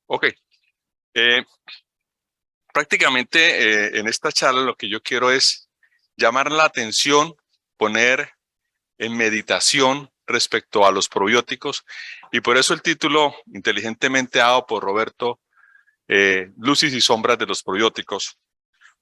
Ok, eh, prácticamente en esta charla lo que yo quiero es llamar la atención, poner en meditación respecto a los probióticos y por eso el título inteligentemente dado por Roberto, Luces y sombras de los probióticos,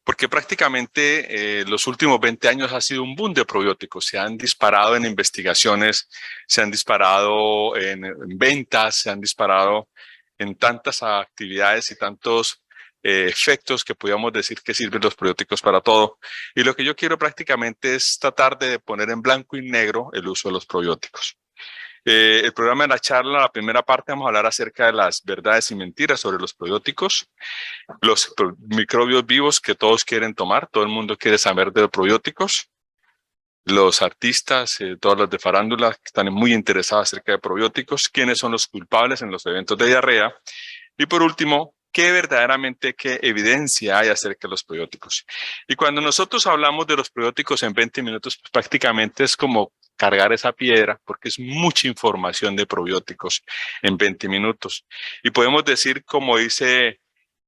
porque prácticamente los últimos 20 años ha sido un boom de probióticos, se han disparado en investigaciones, se han disparado en ventas, se han disparado en tantas actividades y tantos efectos que podríamos decir que sirven los probióticos para todo. Y lo que yo quiero prácticamente es tratar de poner en blanco y negro el uso de los probióticos. El programa de la charla, la primera parte, vamos a hablar acerca de las verdades y mentiras sobre los probióticos, los microbios vivos que todos quieren tomar, todo el mundo quiere saber de los probióticos, los artistas, todos los de farándula que están muy interesados acerca de probióticos, quiénes son los culpables en los eventos de diarrea y por último, qué evidencia hay acerca de los probióticos. Y cuando nosotros hablamos de los probióticos en 20 minutos, pues prácticamente es como cargar esa piedra, porque es mucha información de probióticos en 20 minutos. Y podemos decir, como dice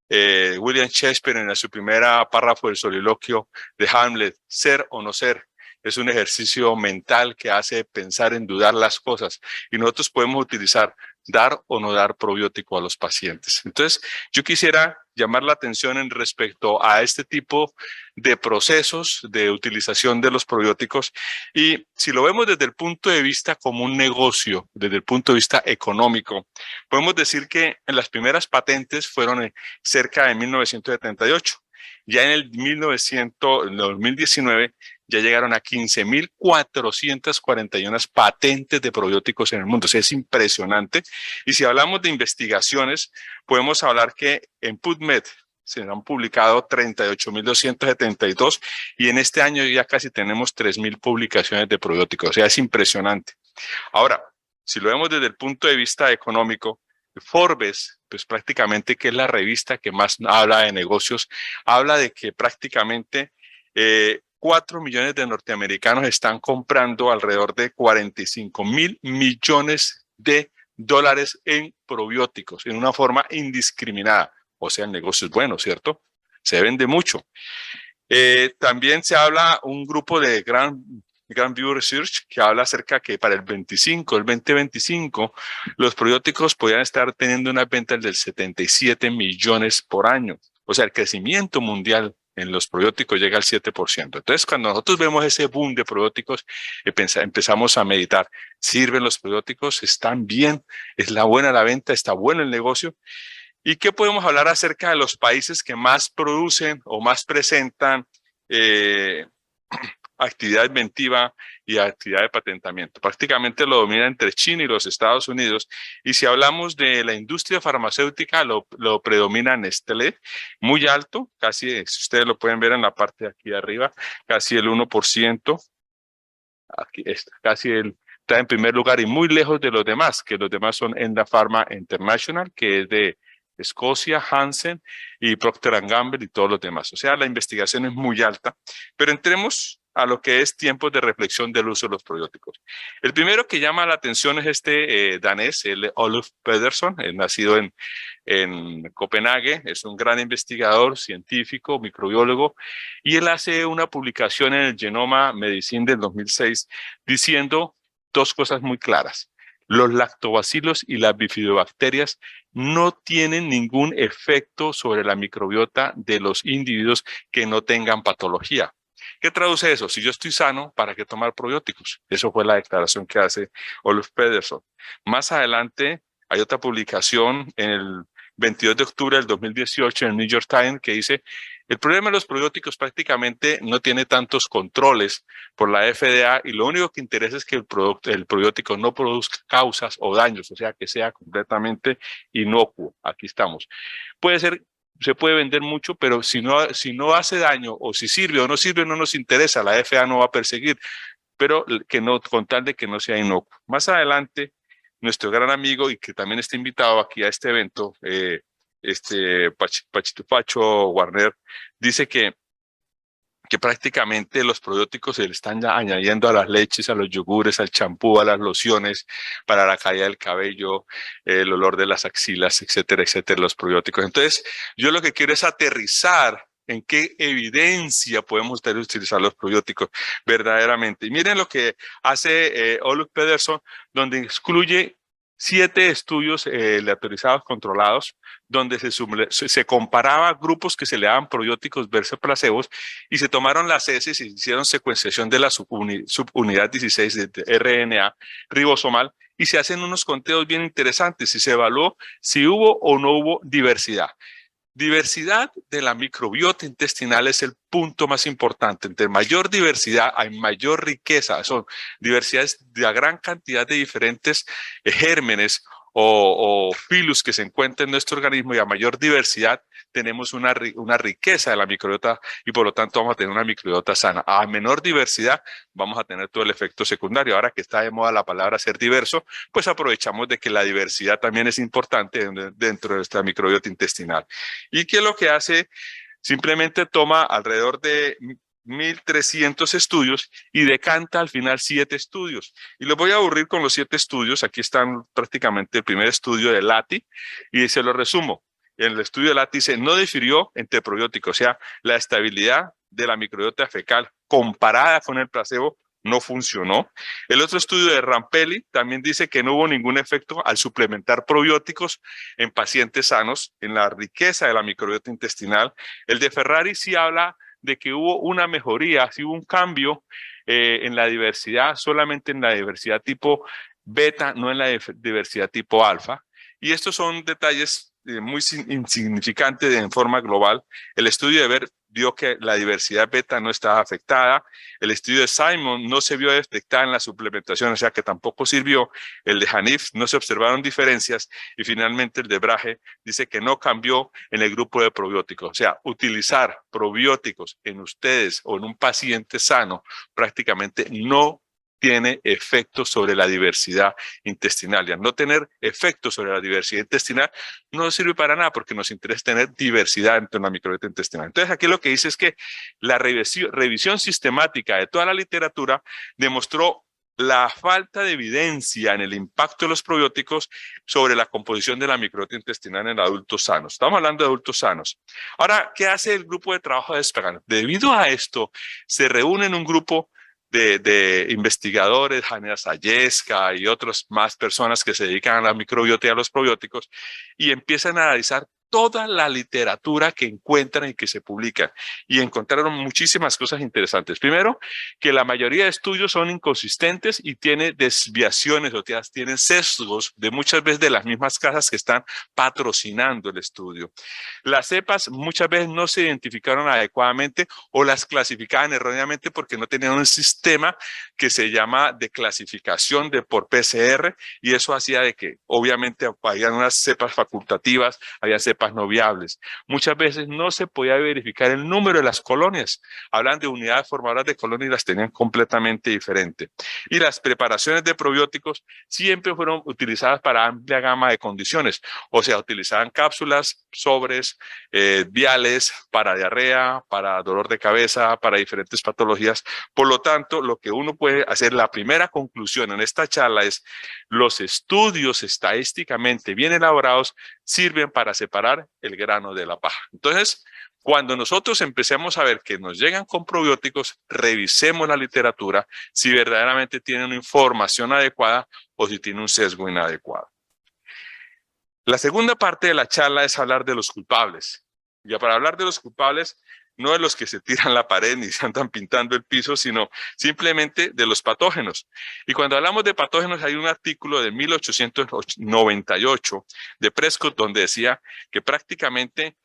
William Shakespeare en su primera párrafo del soliloquio de Hamlet, ser o no ser. Es un ejercicio mental que hace pensar en dudar las cosas y nosotros podemos utilizar dar o no dar probiótico a los pacientes. Entonces, yo quisiera llamar la atención en respecto a este tipo de procesos de utilización de los probióticos y si lo vemos desde el punto de vista como un negocio, desde el punto de vista económico, podemos decir que en las primeras patentes fueron cerca de 1978. Ya en el 2019 ya llegaron a 15.441 patentes de probióticos en el mundo. O sea, es impresionante. Y si hablamos de investigaciones, podemos hablar que en PubMed se han publicado 38.272 y en este año ya casi tenemos 3.000 publicaciones de probióticos. O sea, es impresionante. Ahora, si lo vemos desde el punto de vista económico, Forbes, pues prácticamente que es la revista que más habla de negocios, habla de que prácticamente 4 millones de norteamericanos están comprando alrededor de 45.000 millones de dólares en probióticos en una forma indiscriminada. O sea, el negocio es bueno, ¿cierto? Se vende mucho. También se habla un grupo de Grand View Research que habla acerca que para el 2025, los probióticos podrían estar teniendo unas ventas del 77 millones por año. O sea, el crecimiento mundial en los probióticos llega al 7%. Entonces, cuando nosotros vemos ese boom de probióticos, empezamos a meditar, ¿sirven los probióticos? ¿Están bien? ¿Es la buena la venta? ¿Está bueno el negocio? ¿Y qué podemos hablar acerca de los países que más producen o más presentan eh, actividad inventiva y actividad de patentamiento? Prácticamente lo domina entre China y los Estados Unidos. Y si hablamos de la industria farmacéutica, lo predomina Nestlé, muy alto, casi, si ustedes lo pueden ver en la parte de aquí de arriba, casi el 1%. Aquí está, está en primer lugar y muy lejos de los demás, que los demás son Enda Pharma International, que es de Escocia, Hansen y Procter Gamble y todos los demás. O sea, la investigación es muy alta, pero entremos a lo que es tiempos de reflexión del uso de los probióticos. El primero que llama la atención es este danés, el Oluf Pedersen, nacido en Copenhague, es un gran investigador, científico, microbiólogo, y él hace una publicación en el Genoma Medicine del 2006 diciendo dos cosas muy claras. Los lactobacilos y las bifidobacterias no tienen ningún efecto sobre la microbiota de los individuos que no tengan patología. ¿Qué traduce eso? Si yo estoy sano, ¿para qué tomar probióticos? Eso fue la declaración que hace Oluf Pedersen. Más adelante hay otra publicación en el 22 de octubre del 2018 en el New York Times que dice, el problema de los probióticos prácticamente no tiene tantos controles por la FDA y lo único que interesa es que el probiótico no produzca causas o daños, o sea, que sea completamente inocuo. Aquí estamos. Puede ser, se puede vender mucho, pero si no hace daño o si sirve o no sirve, no nos interesa, la FDA no va a perseguir, pero que no, con tal de que no sea inocuo. Más adelante, nuestro gran amigo y que también está invitado aquí a este evento, Pachitupacho Warner, dice que que prácticamente los probióticos se le están ya añadiendo a las leches, a los yogures, al champú, a las lociones, para la caída del cabello, el olor de las axilas, etcétera, etcétera, los probióticos. Entonces, yo lo que quiero es aterrizar en qué evidencia podemos utilizar los probióticos verdaderamente. Y miren lo que hace Olof Pedersen, donde excluye 7 estudios aleatorizados controlados, donde se comparaba grupos que se le daban probióticos versus placebos, y se tomaron las heces y hicieron secuenciación de la subunidad 16 de RNA ribosomal, y se hacen unos conteos bien interesantes y se evaluó si hubo o no hubo diversidad. Diversidad de la microbiota intestinal es el punto más importante. Entre mayor diversidad hay mayor riqueza. Son diversidades de la gran cantidad de diferentes gérmenes o filus que se encuentran en nuestro organismo, y a mayor diversidad tenemos una riqueza de la microbiota, y por lo tanto vamos a tener una microbiota sana. A menor diversidad vamos a tener todo el efecto secundario. Ahora que está de moda la palabra ser diverso, pues aprovechamos de que la diversidad también es importante dentro de nuestra microbiota intestinal. ¿Y qué es lo que hace? Simplemente toma alrededor de 1.300 estudios y decanta al final 7 estudios. Y los voy a aburrir con los 7 estudios. Aquí están prácticamente el primer estudio de Lati, y se lo resumo. En el estudio de Lati dice, no difirió entre probióticos, o sea, la estabilidad de la microbiota fecal comparada con el placebo no funcionó. El otro estudio de Rampelli también dice que no hubo ningún efecto al suplementar probióticos en pacientes sanos en la riqueza de la microbiota intestinal. El de Ferrari sí habla de que hubo una mejoría, sí hubo un cambio en la diversidad, solamente en la diversidad tipo beta, no en la diversidad tipo alfa. Y estos son detalles muy insignificantes en forma global. El estudio de Ver vio que la diversidad beta no estaba afectada. El estudio de Simon no se vio detectada en la suplementación, o sea que tampoco sirvió. El de Hanif no se observaron diferencias, y finalmente el de Brahe dice que no cambió en el grupo de probióticos. O sea, utilizar probióticos en ustedes o en un paciente sano prácticamente no tiene efectos sobre la diversidad intestinal. Y al no tener efectos sobre la diversidad intestinal, no sirve para nada, porque nos interesa tener diversidad dentro de la microbiota intestinal. Entonces, aquí lo que dice es que la revisión sistemática de toda la literatura demostró la falta de evidencia en el impacto de los probióticos sobre la composición de la microbiota intestinal en adultos sanos. Estamos hablando de adultos sanos. Ahora, ¿qué hace el grupo de trabajo de Despegar? Debido a esto, se reúne en un grupo de investigadores, Jania Sayesca y otras más personas que se dedican a la microbiota y a los probióticos, y empiezan a analizar toda la literatura que encuentran y que se publica, y encontraron muchísimas cosas interesantes. Primero, que la mayoría de estudios son inconsistentes y tiene desviaciones, o sea, tienen sesgos de muchas veces de las mismas casas que están patrocinando el estudio. Las cepas muchas veces no se identificaron adecuadamente o las clasificaban erróneamente porque no tenían un sistema que se llama de clasificación por PCR, y eso hacía de que obviamente había unas cepas facultativas, había cepas no viables. Muchas veces no se podía verificar el número de las colonias. Hablan de unidades formadoras de colonias y las tenían completamente diferente. Y las preparaciones de probióticos siempre fueron utilizadas para amplia gama de condiciones. O sea, utilizaban cápsulas, sobres, viales para diarrea, para dolor de cabeza, para diferentes patologías. Por lo tanto, lo que uno puede hacer, la primera conclusión en esta charla es: los estudios estadísticamente bien elaborados sirven para separar el grano de la paja. Entonces, cuando nosotros empecemos a ver que nos llegan con probióticos, revisemos la literatura si verdaderamente tiene una información adecuada o si tiene un sesgo inadecuado. La segunda parte de la charla es hablar de los culpables. Ya para hablar de los culpables, no de los que se tiran la pared ni se andan pintando el piso, sino simplemente de los patógenos. Y cuando hablamos de patógenos, hay un artículo de 1898 de Prescott donde decía que prácticamente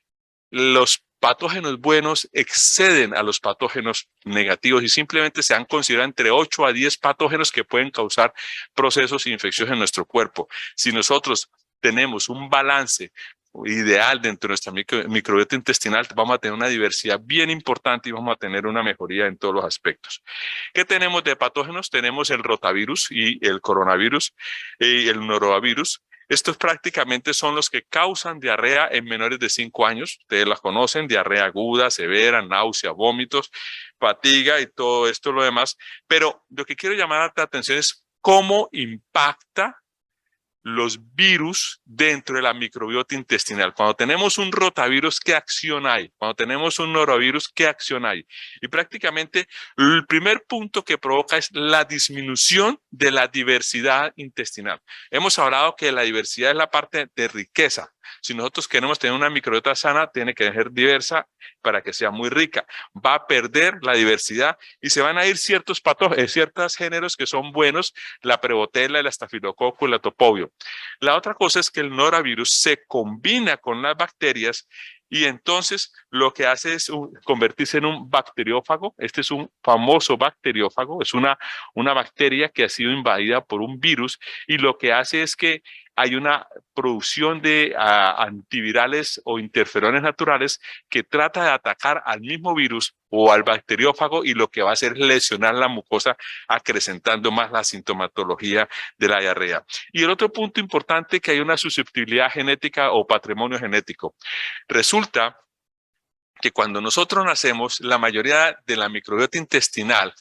los patógenos buenos exceden a los patógenos negativos, y simplemente se han considerado entre 8 a 10 patógenos que pueden causar procesos infecciosos en nuestro cuerpo. Si nosotros tenemos un balance ideal dentro de nuestra microbiota intestinal, vamos a tener una diversidad bien importante y vamos a tener una mejoría en todos los aspectos. ¿Qué tenemos de patógenos? Tenemos el rotavirus y el coronavirus y el norovirus. Estos prácticamente son los que causan diarrea en menores de 5 años. Ustedes las conocen, diarrea aguda, severa, náusea, vómitos, fatiga y todo esto lo demás. Pero lo que quiero llamar la atención es cómo impacta los virus dentro de la microbiota intestinal. Cuando tenemos un rotavirus, ¿qué acción hay? Cuando tenemos un norovirus, ¿qué acción hay? Y prácticamente el primer punto que provoca es la disminución de la diversidad intestinal. Hemos hablado que la diversidad es la parte de riqueza. Si nosotros queremos tener una microbiota sana, tiene que ser diversa para que sea muy rica. Va a perder la diversidad y se van a ir ciertos patógenos, ciertos géneros que son buenos, la Prevotella, el estafilococo y la topovio. La otra cosa es que el norovirus se combina con las bacterias y entonces lo que hace es convertirse en un bacteriófago. Este es un famoso bacteriófago, es una bacteria que ha sido invadida por un virus y lo que hace es que hay una producción de antivirales o interferones naturales que trata de atacar al mismo virus o al bacteriófago y lo que va a hacer es lesionar la mucosa, acrecentando más la sintomatología de la diarrea. Y el otro punto importante es que hay una susceptibilidad genética o patrimonio genético. Resulta que cuando nosotros nacemos, la mayoría de la microbiota intestinal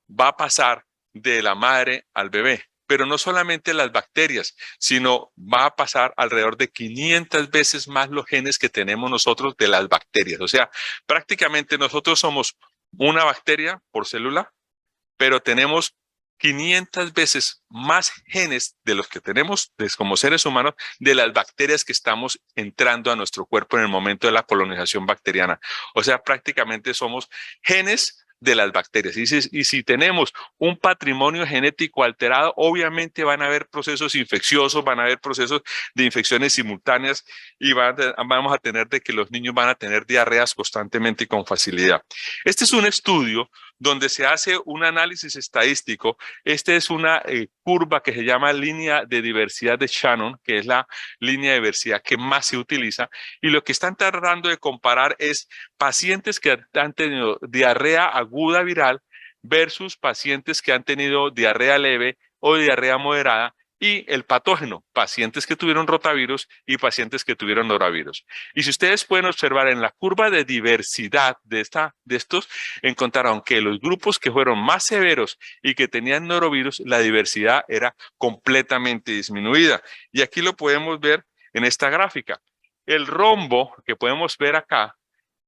va a pasar de la madre al bebé. Pero no solamente las bacterias, sino va a pasar alrededor de 500 veces más los genes que tenemos nosotros de las bacterias. O sea, prácticamente nosotros somos una bacteria por célula, pero tenemos 500 veces más genes de los que tenemos como seres humanos de las bacterias que estamos entrando a nuestro cuerpo en el momento de la colonización bacteriana. O sea, prácticamente somos genes de las bacterias. Y si tenemos un patrimonio genético alterado, obviamente van a haber procesos infecciosos, van a haber procesos de infecciones simultáneas y vamos a tener de que los niños van a tener diarreas constantemente y con facilidad. Este es un estudio donde se hace un análisis estadístico. Esta es una curva que se llama línea de diversidad de Shannon, que es la línea de diversidad que más se utiliza. Y lo que están tratando de comparar es pacientes que han tenido diarrea aguda viral versus pacientes que han tenido diarrea leve o diarrea moderada y el patógeno, pacientes que tuvieron rotavirus y pacientes que tuvieron norovirus. Y si ustedes pueden observar en la curva de diversidad de estos, encontraron que los grupos que fueron más severos y que tenían norovirus, la diversidad era completamente disminuida. Y aquí lo podemos ver en esta gráfica. El rombo que podemos ver acá,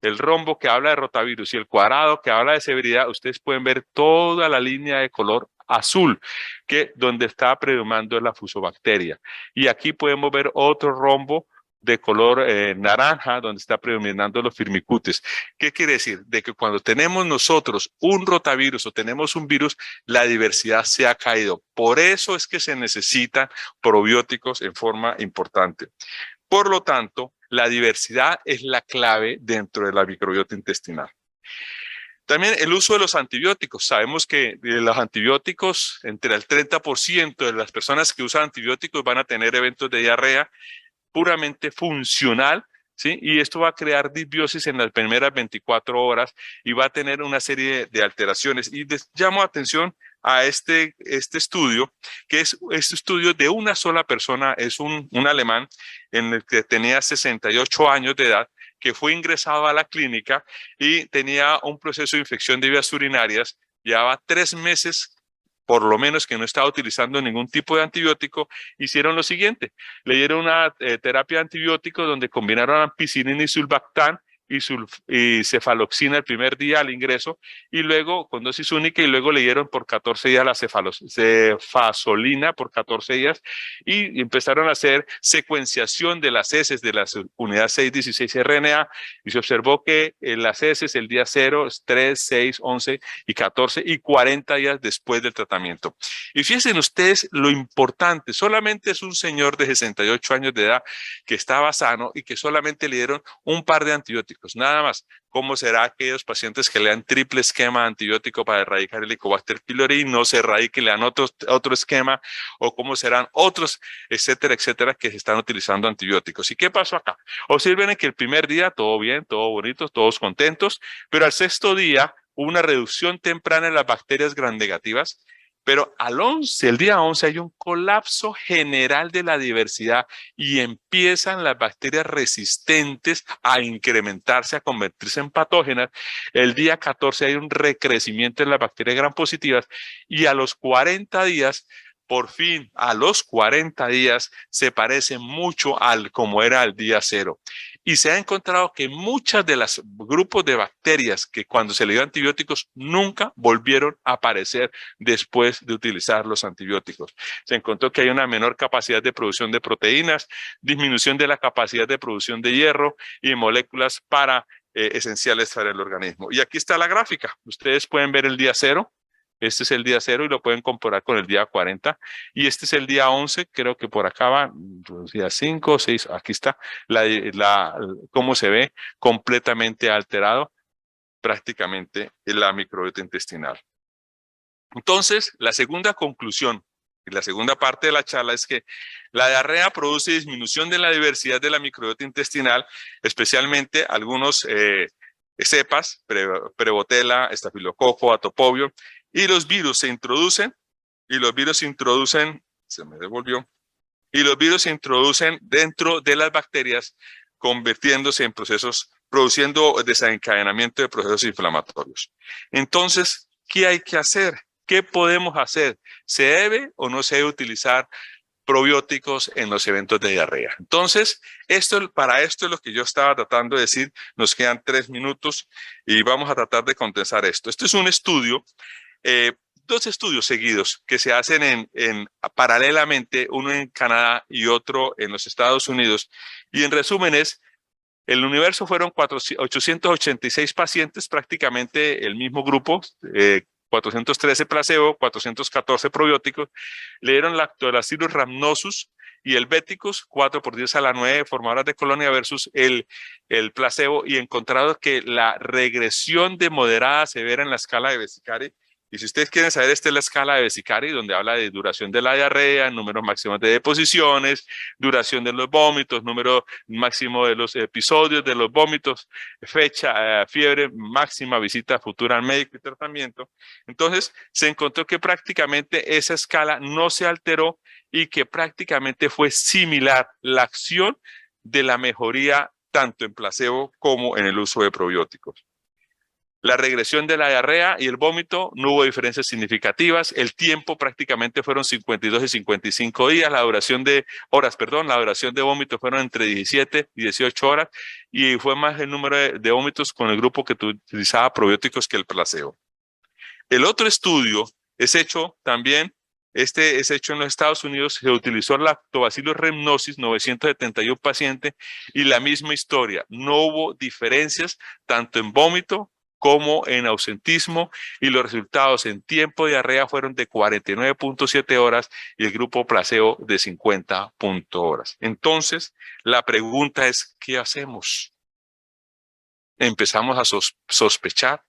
el rombo que habla de rotavirus y el cuadrado que habla de severidad, ustedes pueden ver toda la línea de color azul, que donde está predominando la fusobacteria. Y aquí podemos ver otro rombo de color naranja, donde está predominando los firmicutes. ¿Qué quiere decir? De que cuando tenemos nosotros un rotavirus o tenemos un virus, la diversidad se ha caído. Por eso es que se necesitan probióticos en forma importante. Por lo tanto, la diversidad es la clave dentro de la microbiota intestinal. También el uso de los antibióticos. Sabemos que los antibióticos, entre el 30% de las personas que usan antibióticos van a tener eventos de diarrea puramente funcional, ¿sí? Y esto va a crear disbiosis en las primeras 24 horas y va a tener una serie de alteraciones. Y llamo atención a este estudio, que es este estudio de una sola persona, es un alemán en el que tenía 68 años de edad, que fue ingresado a la clínica y tenía un proceso de infección de vías urinarias, llevaba 3 meses por lo menos que no estaba utilizando ningún tipo de antibiótico. Hicieron lo siguiente, le dieron una terapia de antibióticos donde combinaron ampicilina y sulbactam y cefaloxina el primer día al ingreso y luego con dosis única y luego le dieron por 14 días la cefasolina por 14 días y empezaron a hacer secuenciación de las heces de las unidades 616 RNA y se observó que las heces el día 0, 3, 6, 11 y 14 y 40 días después del tratamiento. Y fíjense ustedes lo importante, solamente es un señor de 68 años de edad que estaba sano y que solamente le dieron un par de antibióticos, nada más. ¿Cómo será aquellos pacientes que le dan triple esquema de antibiótico para erradicar el Helicobacter pylori y no se erradique y le dan otro esquema? ¿O cómo serán otros, etcétera, etcétera, que se están utilizando antibióticos? ¿Y qué pasó acá? Observen que el primer día todo bien, todo bonito, todos contentos, pero al sexto día hubo una reducción temprana en las bacterias gram negativas Pero el día 11 hay un colapso general de la diversidad y empiezan las bacterias resistentes a incrementarse, a convertirse en patógenas. El día 14 hay un recrecimiento de las bacterias gram positivas y a los 40 días, por fin, a los 40 días, se parece mucho al como era el día 0. Y se ha encontrado que muchas de los grupos de bacterias que cuando se le dio antibióticos nunca volvieron a aparecer después de utilizar los antibióticos. Se encontró que hay una menor capacidad de producción de proteínas, disminución de la capacidad de producción de hierro y moléculas esenciales para el organismo. Y aquí está la gráfica. Ustedes pueden ver el día 0. Este es el día 0 y lo pueden comparar con el día 40. Y este es el día 11, creo que por acá va, día 5 o 6, aquí está, cómo se ve completamente alterado prácticamente la microbiota intestinal. Entonces, la segunda conclusión y la segunda parte de la charla es que la diarrea produce disminución de la diversidad de la microbiota intestinal, especialmente algunos cepas, Prevotella, Estafilococo, Atopovio, y los virus se introducen, se me devolvió, y los virus se introducen dentro de las bacterias, convirtiéndose en procesos, produciendo desencadenamiento de procesos inflamatorios. Entonces, ¿qué hay que hacer? ¿Qué podemos hacer? ¿Se debe o no se debe utilizar probióticos en los eventos de diarrea? Entonces, para esto es lo que yo estaba tratando de decir. Nos quedan 3 minutos y vamos a tratar de condensar esto. Este es un estudio, 2 estudios seguidos que se hacen paralelamente, uno en Canadá y otro en los Estados Unidos. Y en resumen el universo fueron 886 pacientes, prácticamente el mismo grupo, 413 placebo, 414 probióticos. Le dieron Lactobacillus rhamnosus y el Helvéticos, 4 por 10 a la 9 formadoras de colonia versus el placebo, y encontrado que la regresión de moderada a severa en la escala de Beccari. Y si ustedes quieren saber, esta es la escala de Beccari, donde habla de duración de la diarrea, números máximos de deposiciones, duración de los vómitos, número máximo de los episodios de los vómitos, fecha, fiebre máxima, visita futura al médico y tratamiento. Entonces, se encontró que prácticamente esa escala no se alteró y que prácticamente fue similar la acción de la mejoría tanto en placebo como en el uso de probióticos. La regresión de la diarrea y el vómito, no hubo diferencias significativas. El tiempo prácticamente fueron 52 y 55 días. La duración de vómito fueron entre 17 y 18 horas. Y fue más el número de vómitos con el grupo que utilizaba probióticos que el placebo. El otro estudio es hecho también, este es hecho en los Estados Unidos. Se utilizó Lactobacillus rhamnosus, 971 pacientes, y la misma historia. No hubo diferencias tanto en vómito como en ausentismo, y los resultados en tiempo de diarrea fueron de 49.7 horas y el grupo placebo de 50 horas. Entonces, la pregunta es, ¿qué hacemos? Empezamos a sospechar,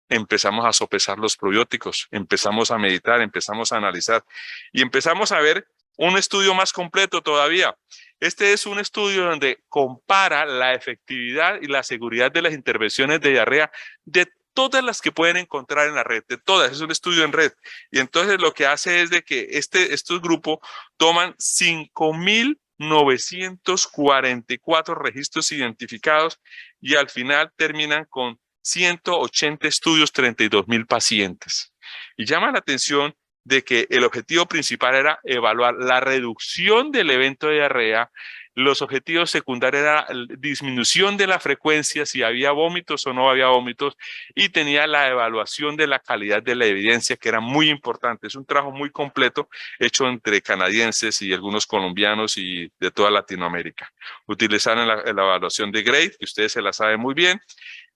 empezamos a sopesar los probióticos, empezamos a meditar, empezamos a analizar y empezamos a ver un estudio más completo todavía. Este es un estudio donde compara la efectividad y la seguridad de las intervenciones de diarrea de todas las que pueden encontrar en la red, de todas. Es un estudio en red. Y entonces lo que hace es de que estos grupos toman 5.944 registros identificados y al final terminan con 180 estudios, 32.000 pacientes. Y llama la atención de que el objetivo principal era evaluar la reducción del evento de diarrea. Los objetivos secundarios eran la disminución de la frecuencia, si había vómitos o no había vómitos, y tenía la evaluación de la calidad de la evidencia, que era muy importante. Es un trabajo muy completo hecho entre canadienses y algunos colombianos y de toda Latinoamérica. Utilizaron la evaluación de Grade, que ustedes se la saben muy bien,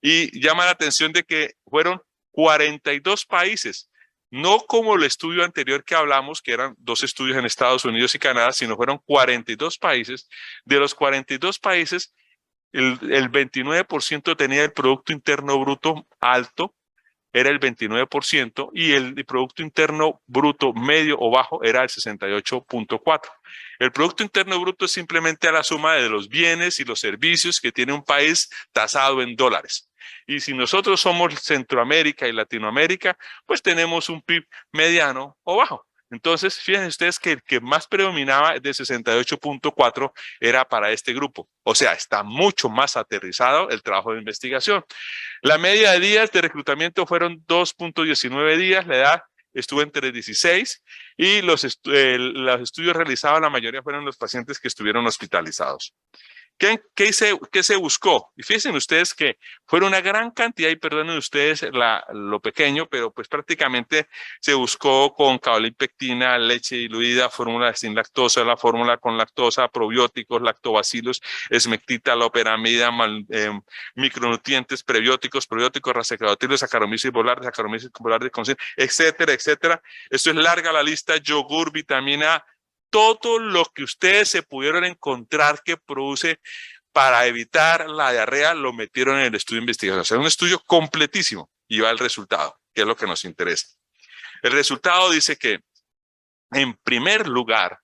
y llama la atención de que fueron 42 países. No como el estudio anterior que hablamos, que eran 2 estudios en Estados Unidos y Canadá, sino fueron 42 países. De los 42 países, el 29% tenía el Producto Interno Bruto alto, era el 29%, y el Producto Interno Bruto medio o bajo era el 68.4%. El Producto Interno Bruto es simplemente la suma de los bienes y los servicios que tiene un país tasado en dólares. Y si nosotros somos Centroamérica y Latinoamérica, pues tenemos un PIB mediano o bajo. Entonces, fíjense ustedes que el que más predominaba de 68.4 era para este grupo. O sea, está mucho más aterrizado el trabajo de investigación. La media de días de reclutamiento fueron 2.19 días, la edad estuvo entre 16 y los estudios realizados, la mayoría fueron los pacientes que estuvieron hospitalizados. ¿Qué se buscó? Y fíjense ustedes que fueron una gran cantidad, y perdonen ustedes lo pequeño, pero pues prácticamente se buscó con caolipectina, leche diluida, fórmula sin lactosa, la fórmula con lactosa, probióticos, lactobacilos, esmectita, loperamida, micronutrientes, probióticos, racecadotilos, saccharomyces boulardii, etcétera, etcétera. Esto es larga la lista, yogur, vitamina A, todo lo que ustedes se pudieron encontrar que produce para evitar la diarrea, lo metieron en el estudio de investigación. O sea, un estudio completísimo y va el resultado, que es lo que nos interesa. El resultado dice que, en primer lugar,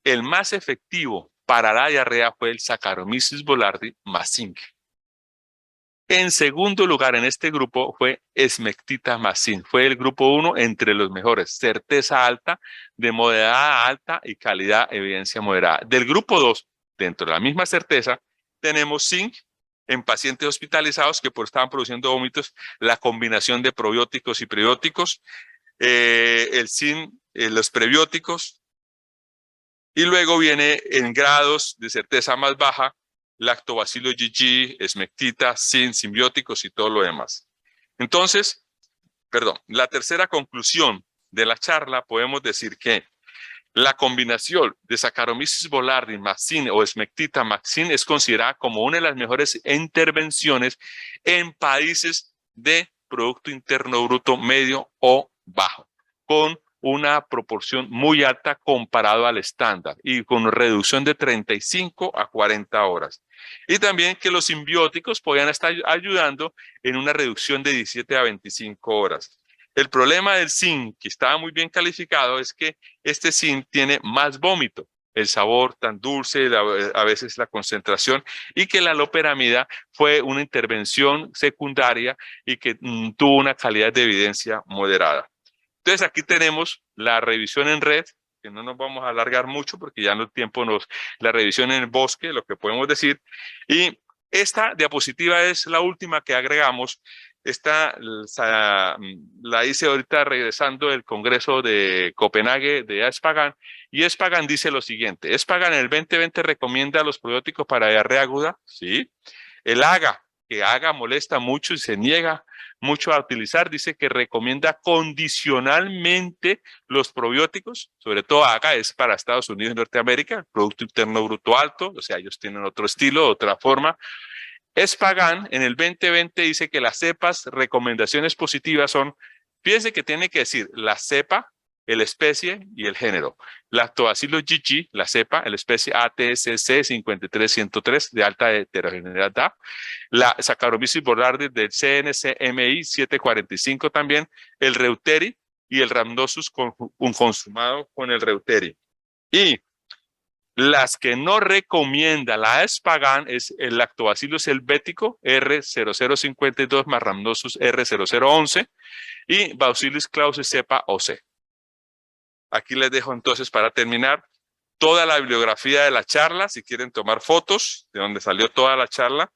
el más efectivo para la diarrea fue el Saccharomyces boulardii más zinc. En segundo lugar, en este grupo fue esmectita más zinc. Fue el grupo 1 entre los mejores. Certeza alta, de moderada a alta y calidad, evidencia moderada. Del grupo 2, dentro de la misma certeza, tenemos zinc en pacientes hospitalizados que estaban produciendo vómitos, la combinación de probióticos y prebióticos, el zinc, los prebióticos, y luego viene en grados de certeza más baja, lactobacillus GG, esmectita, zinc, simbióticos y todo lo demás. Entonces, la tercera conclusión de la charla, podemos decir que la combinación de Saccharomyces boulardii más zinc o esmectita más zinc es considerada como una de las mejores intervenciones en países de Producto Interno Bruto medio o bajo, con una proporción muy alta comparado al estándar y con reducción de 35 a 40 horas. Y también que los simbióticos podían estar ayudando en una reducción de 17 a 25 horas. El problema del zinc, que estaba muy bien calificado, es que este zinc tiene más vómito, el sabor tan dulce, a veces la concentración, y que la loperamida fue una intervención secundaria y que tuvo una calidad de evidencia moderada. Entonces aquí tenemos la revisión en red, que no nos vamos a alargar mucho porque ya no el tiempo la revisión en el bosque, lo que podemos decir. Y esta diapositiva es la última que agregamos. Esta la hice ahorita regresando del Congreso de Copenhague de Espagan, y Espagan dice lo siguiente: Espagan en el 2020 recomienda los probióticos para diarrea aguda, ¿sí? El AGA, que AGA molesta mucho y se niega mucho a utilizar, dice que recomienda condicionalmente los probióticos, sobre todo AGA es para Estados Unidos y Norteamérica, Producto Interno Bruto alto, o sea, ellos tienen otro estilo, otra forma. Espagan en el 2020 dice que las cepas, recomendaciones positivas son, fíjense que tiene que decir la cepa, la especie y el género. Lactobacillus GG, la cepa, la especie ATSC 53103 de alta heterogeneidad. La Saccharomyces boulardii del CNCMI 745 también, el Reuteri y el Rhamnosus consumado con el Reuteri. Y las que no recomienda la Espagan es el Lactobacillus helvético R0052 más Rhamnosus R0011 y Bacillus clausus cepa OC. Aquí les dejo entonces, para terminar, toda la bibliografía de la charla, si quieren tomar fotos de donde salió toda la charla.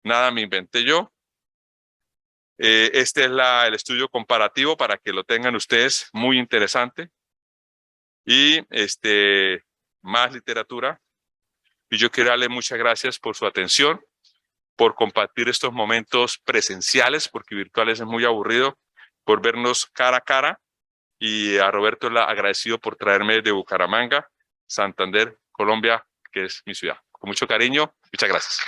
Nada me inventé yo. Este es el estudio comparativo para que lo tengan ustedes, muy interesante. Y más literatura. Y yo quiero darle muchas gracias por su atención, por compartir estos momentos presenciales, porque virtuales es muy aburrido, por vernos cara a cara. Y a Roberto agradecido por traerme de Bucaramanga, Santander, Colombia, que es mi ciudad. Con mucho cariño, muchas gracias.